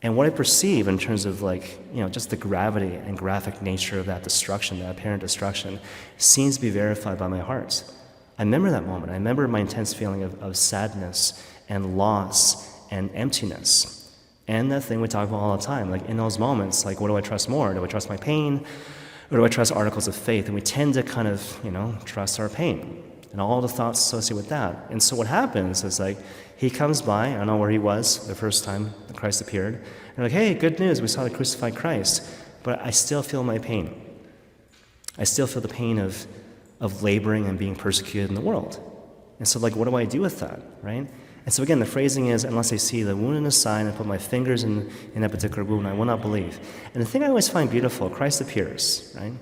A: And what I perceive in terms of just the gravity and graphic nature of that destruction, that apparent destruction, seems to be verified by my heart. I remember that moment. I remember my intense feeling of sadness and loss and emptiness. And that thing we talk about all the time, like in those moments, like what do I trust more? Do I trust my pain? Or do I trust articles of faith? And we tend to kind of, trust our pain and all the thoughts associated with that. And so what happens is he comes by, I don't know where he was the first time that Christ appeared, and like, hey, good news, we saw the crucified Christ, but I still feel my pain. I still feel the pain of laboring and being persecuted in the world. And so what do I do with that, right? And so again, the phrasing is, unless I see the wound in his side and put my fingers in that particular wound, I will not believe. And the thing I always find beautiful, Christ appears, right?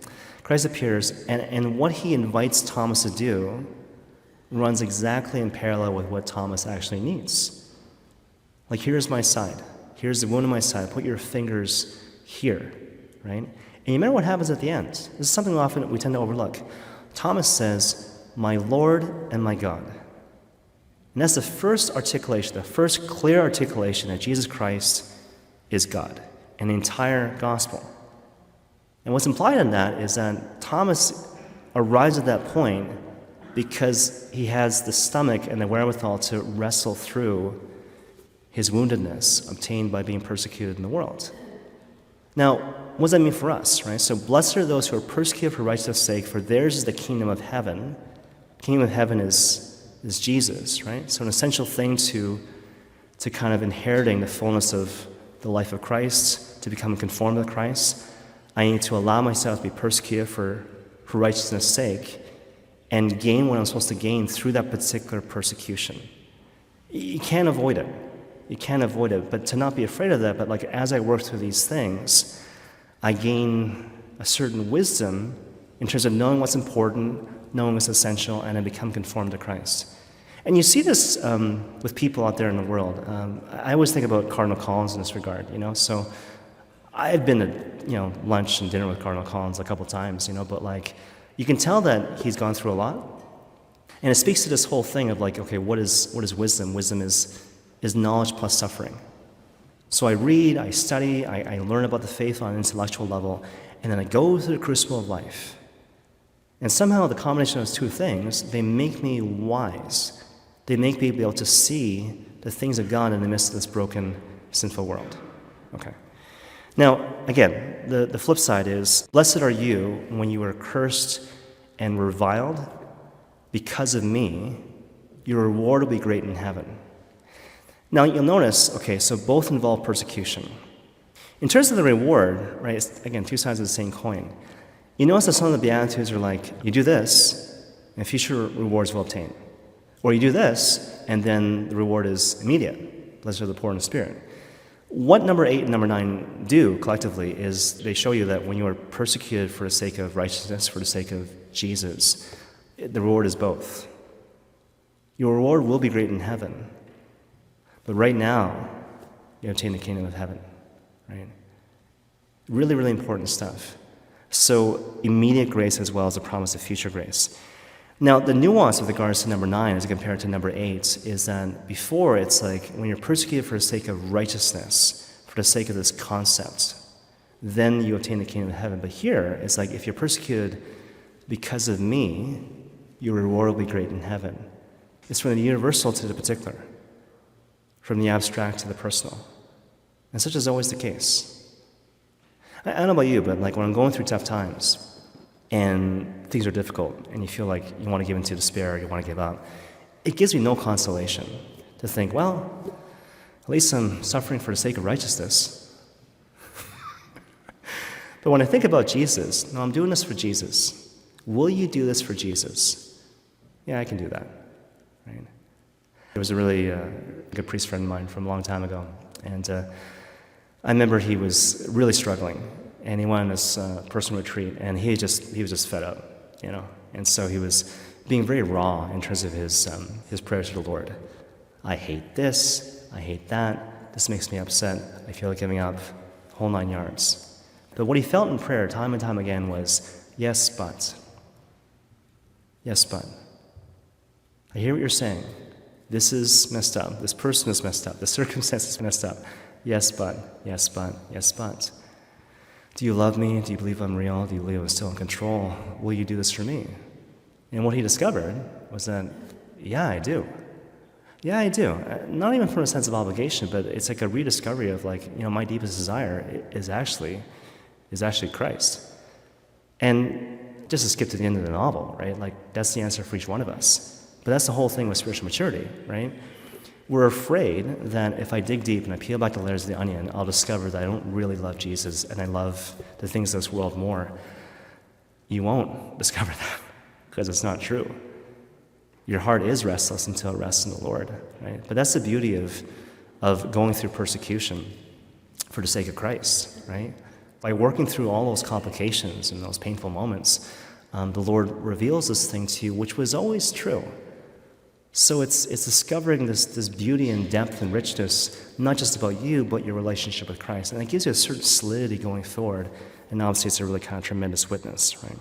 A: Christ appears, and what he invites Thomas to do runs exactly in parallel with what Thomas actually needs. Like, here's my side. Here's the wound in my side. Put your fingers here, right? And you remember what happens at the end. This is something often we tend to overlook. Thomas says, my Lord and my God. And that's the first articulation, the first clear articulation that Jesus Christ is God in the entire gospel. And what's implied in that is that Thomas arrives at that point because he has the stomach and the wherewithal to wrestle through his woundedness obtained by being persecuted in the world. Now, what does that mean for us, right? So blessed are those who are persecuted for righteousness' sake, for theirs is the kingdom of heaven. The kingdom of heaven is Jesus, right? So an essential thing to kind of inheriting the fullness of the life of Christ, to become conformed to Christ, I need to allow myself to be persecuted for righteousness' sake and gain what I'm supposed to gain through that particular persecution. You can't avoid it. You can't avoid it, but to not be afraid of that, but like as I work through these things, I gain a certain wisdom in terms of knowing what's important, knowing what's essential, and I become conformed to Christ. And you see this with people out there in the world. I always think about Cardinal Collins in this regard, So I've been to, lunch and dinner with Cardinal Collins a couple times, but like, you can tell that he's gone through a lot. And it speaks to this whole thing of like, okay, what is wisdom? Wisdom is knowledge plus suffering. So I read, I study, I learn about the faith on an intellectual level, and then I go through the crucible of life. And somehow the combination of those two things, they make me wise. They make me be able to see the things of God in the midst of this broken, sinful world. Okay. Now, again, the flip side is, blessed are you when you are cursed and reviled because of me. Your reward will be great in heaven. Now, you'll notice, okay, so both involve persecution. In terms of the reward, right, it's, again, two sides of the same coin. You notice that some of the Beatitudes are like, you do this, and future rewards will obtain. Or you do this, and then the reward is immediate. Blessed are the poor in spirit. What number 8 and number 9 do collectively is they show you that when you are persecuted for the sake of righteousness, for the sake of Jesus, the reward is both. Your reward will be great in heaven. But right now, you obtain the kingdom of heaven, right? Really, really important stuff. So immediate grace as well as the promise of future grace. Now, the nuance with regards to number 9 as compared to number 8 is that before it's like when you're persecuted for the sake of righteousness, for the sake of this concept, then you obtain the kingdom of heaven. But here, it's like if you're persecuted because of me, your reward will be great in heaven. It's from the universal to the particular, from the abstract to the personal. And such is always the case. I don't know about you, but like when I'm going through tough times and things are difficult and you feel like you want to give into despair, you want to give up, it gives me no consolation to think, well, at least I'm suffering for the sake of righteousness. But when I think about Jesus, no, I'm doing this for Jesus. Will you do this for Jesus? Yeah, I can do that. Right? There was a really good priest friend of mine from a long time ago, and I remember he was really struggling, and he went on this personal retreat, and he was just fed up, and so he was being very raw in terms of his prayers to the Lord. I hate this, I hate that, this makes me upset, I feel like giving up, whole 9 yards. But what he felt in prayer time and time again was, yes, but. Yes, but. I hear what you're saying. This is messed up. This person is messed up. The circumstance is messed up. Yes, but. Yes, but. Yes, but. Do you love me? Do you believe I'm real? Do you believe I'm still in control? Will you do this for me? And what he discovered was that, yeah, I do. Yeah, I do. Not even from a sense of obligation, but it's like a rediscovery of like, my deepest desire is actually Christ. And just to skip to the end of the novel, right? Like that's the answer for each one of us. But that's the whole thing with spiritual maturity, right? We're afraid that if I dig deep and I peel back the layers of the onion, I'll discover that I don't really love Jesus and I love the things of this world more. You won't discover that because it's not true. Your heart is restless until it rests in the Lord, right? But that's the beauty of going through persecution for the sake of Christ, right? By working through all those complications and those painful moments, the Lord reveals this thing to you, which was always true. So it's discovering this beauty and depth and richness, not just about you, but your relationship with Christ. And it gives you a certain solidity going forward, and obviously it's a really kind of tremendous witness, right?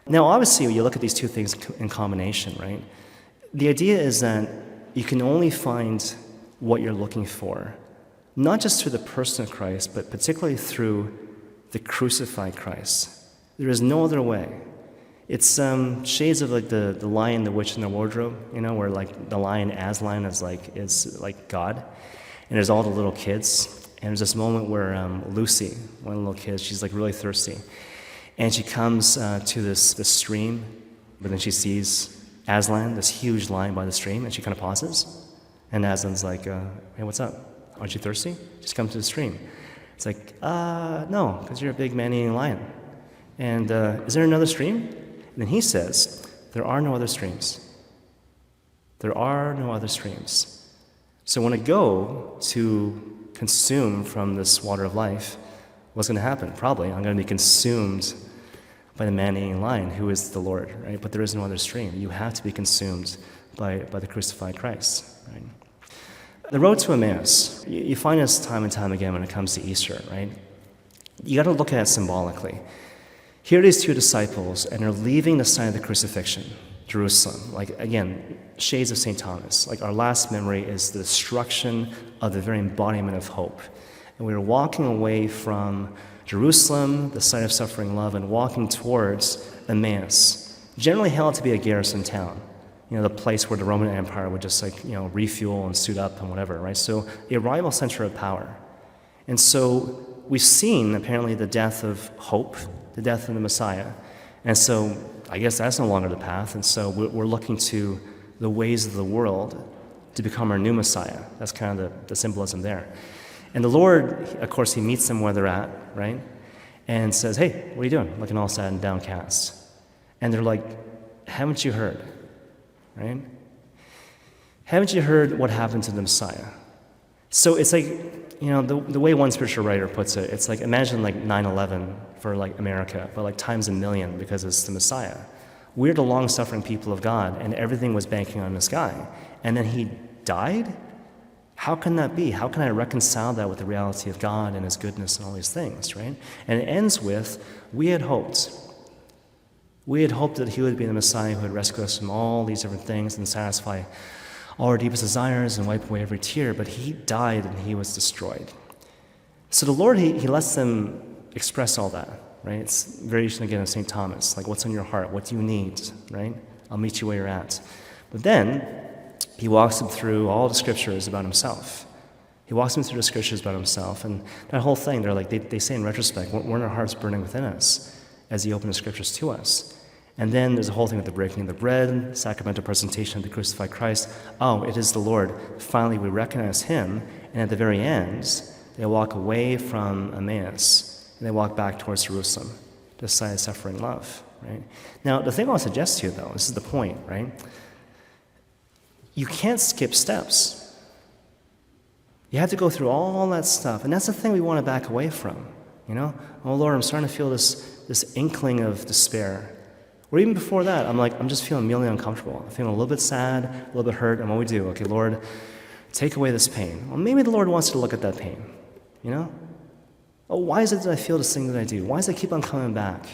A: Now, obviously, when you look at these two things in combination, right, the idea is that you can only find what you're looking for, not just through the person of Christ, but particularly through the crucified Christ. There is no other way. It's shades of like the Lion, the Witch, and the Wardrobe, where like the lion Aslan is like God, and there's all the little kids, And there's this moment where Lucy, one of the little kids, she's like really thirsty. And she comes to this stream, but then she sees Aslan, this huge lion by the stream, and she kind of pauses. And Aslan's like, hey, what's up? Aren't you thirsty? Just come to the stream. It's like, no, because you're a big man-eating lion. And is there another stream? And then he says, there are no other streams. There are no other streams. So when I go to consume from this water of life, what's going to happen? Probably I'm going to be consumed by the man-eating lion, who is the Lord, right? But there is no other stream. You have to be consumed by the crucified Christ, right? The road to Emmaus, you find this time and time again when it comes to Easter, right? You got to look at it symbolically. Here are these two disciples, and they're leaving the site of the crucifixion, Jerusalem. Like, again, shades of St. Thomas. Like, our last memory is the destruction of the very embodiment of hope. And we were walking away from Jerusalem, the site of suffering love, and walking towards Emmaus, generally held to be a garrison town. You know, the place where the Roman Empire would just refuel and suit up and whatever, right? So a rival center of power. And so we've seen, apparently, the death of hope, the death of the Messiah. And so I guess that's no longer the path. And so we're looking to the ways of the world to become our new Messiah. That's kind of the symbolism there. And the Lord, of course, he meets them where they're at, right? And says, hey, what are you doing? Looking all sad and downcast. And they're like, haven't you heard? Right? Haven't you heard what happened to the Messiah? So it's like, the way one spiritual writer puts it, it's like, imagine like 9/11 for like America, but like times a million because it's the Messiah. We're the long-suffering people of God, and everything was banking on this guy. And then he died? How can that be? How can I reconcile that with the reality of God and his goodness and all these things, right? And it ends with, we had hoped that he would be the Messiah who would rescue us from all these different things and satisfy all our deepest desires and wipe away every tear, but he died and he was destroyed. So the Lord, he lets them express all that, right? It's variation again of St. Thomas, like, what's on your heart? What do you need, right? I'll meet you where you're at. But then he walks them through all the scriptures about himself. He walks them through the scriptures about himself, and that whole thing, they're like, they say in retrospect, weren't our hearts burning within us as he opened the scriptures to us? And then there's a whole thing with the breaking of the bread, sacramental presentation of the crucified Christ. Oh, it is the Lord. Finally, we recognize him, and at the very end, they walk away from Emmaus, and they walk back towards Jerusalem, the site of suffering love, right? Now, the thing I want to suggest to you, though, this is the point, right? You can't skip steps. You have to go through all that stuff, and that's the thing we want to back away from, Oh, Lord, I'm starting to feel this inkling of despair. Or even before that, I'm just feeling really uncomfortable. I'm feeling a little bit sad, a little bit hurt, and what we do, okay, Lord, take away this pain. Well, maybe the Lord wants to look at that pain, Oh, why is it that I feel this thing that I do? Why does it keep on coming back?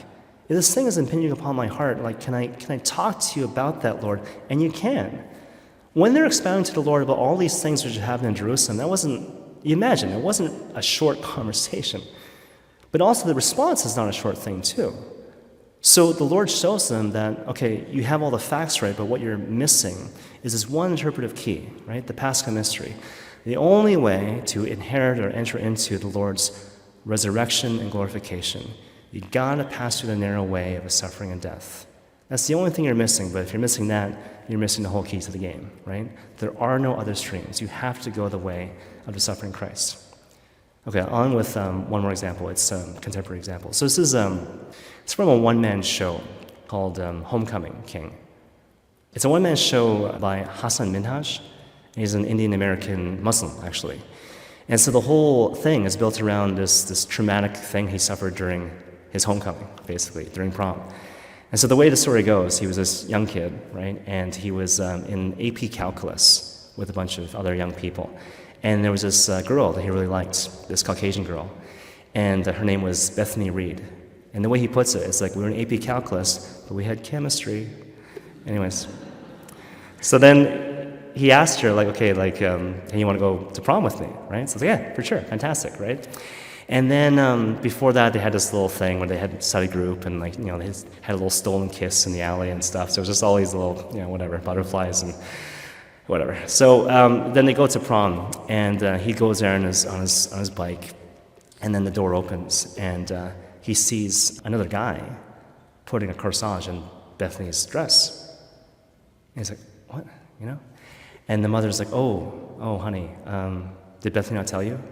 A: If this thing is impinging upon my heart, like, can I talk to you about that, Lord? And you can. When they're expounding to the Lord about all these things which had happened in Jerusalem, it wasn't a short conversation. But also the response is not a short thing, too. So the Lord shows them that, okay, you have all the facts right, but what you're missing is this one interpretive key, right? The Paschal mystery. The only way to inherit or enter into the Lord's resurrection and glorification, you gotta pass through the narrow way of his suffering and death. That's the only thing you're missing, but if you're missing that, you're missing the whole key to the game, right? There are no other streams. You have to go the way of the suffering Christ. Okay, on with one more example. It's a contemporary example. So this is it's from a one-man show called Homecoming King. It's a one-man show by Hassan Minhaj. He's an Indian-American Muslim, actually. And so the whole thing is built around this traumatic thing he suffered during his homecoming, basically, during prom. And so the way the story goes, he was this young kid, right? And he was in AP Calculus with a bunch of other young people. And there was this girl that he really liked, this Caucasian girl. And her name was Bethany Reed. And the way he puts it, it's like we were in AP Calculus, but we had chemistry. Anyways. So then he asked her, like, okay, like, hey, you want to go to prom with me, right? So I was like, yeah, for sure, fantastic, right? And then before that, they had this little thing where they had study group and, like, they had a little stolen kiss in the alley and stuff. So it was just all these little, whatever, butterflies and Whatever. So then they go to prom, and he goes there on his bike, and then the door opens, and he sees another guy putting a corsage in Bethany's dress. And he's like, what? You know? And the mother's like, oh, honey, did Bethany not tell you?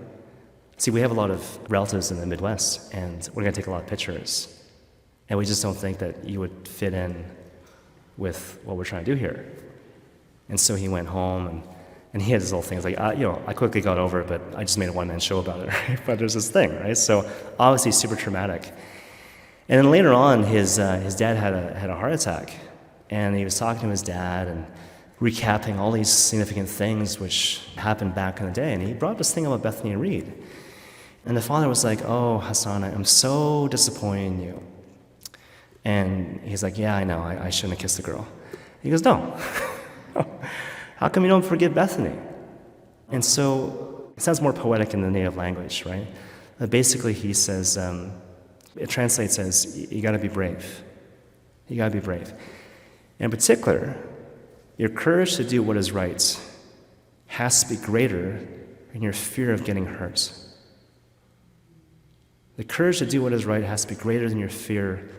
A: See, we have a lot of relatives in the Midwest, and we're going to take a lot of pictures. And we just don't think that you would fit in with what we're trying to do here. And so he went home, and he had his little things like, I quickly got over it, but I just made a one-man show about it, right? But there's this thing, right? So obviously super traumatic. And then later on, his dad had a heart attack, and he was talking to his dad and recapping all these significant things which happened back in the day. And he brought up this thing about Bethany and Reed. And the father was like, oh, Hassan, I'm so disappointed in you. And he's like, yeah, I know, I shouldn't have kissed the girl. He goes, no. How come you don't forgive Bethany? And so it sounds more poetic in the native language, right? Basically, he says, it translates as, you got to be brave. You got to be brave. In particular, your courage to do what is right has to be greater than your fear of getting hurt. The courage to do what is right has to be greater than your fear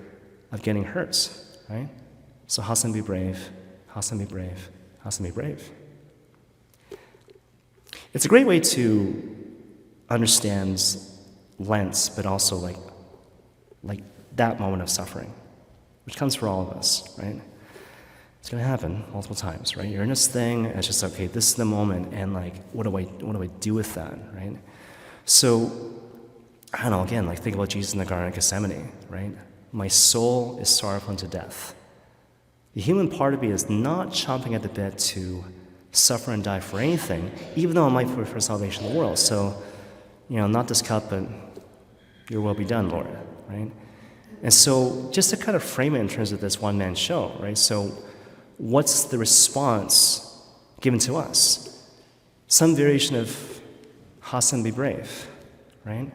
A: of getting hurt, right? So Hassan, be brave. Hassan, be brave. Hassan, be brave. It's a great way to understand Lent, but also like that moment of suffering, which comes for all of us, right? It's going to happen multiple times, right? You're in this thing, and it's just, okay, this is the moment, and what do I do with that, right? So, I don't know, again, think about Jesus in the Garden of Gethsemane, right? My soul is sorrowful unto death. The human part of me is not chomping at the bit to suffer and die for anything, even though it might be for salvation of the world. So, not this cup, but your will be done, Lord, right? And so, just to kind of frame it in terms of this one-man show, right? So, what's the response given to us? Some variation of Hassan, be brave, right?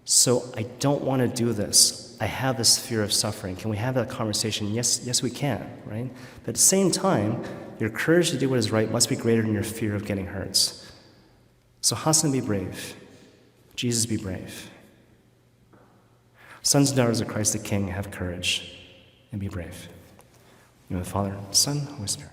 A: So I don't want to do this. I have this fear of suffering. Can we have that conversation? Yes, we can, right? But at the same time, your courage to do what is right must be greater than your fear of getting hurt. So Hassan, be brave. Jesus, be brave. Sons and daughters of Christ the King, have courage and be brave. In the name of the Father, Son, Holy Spirit.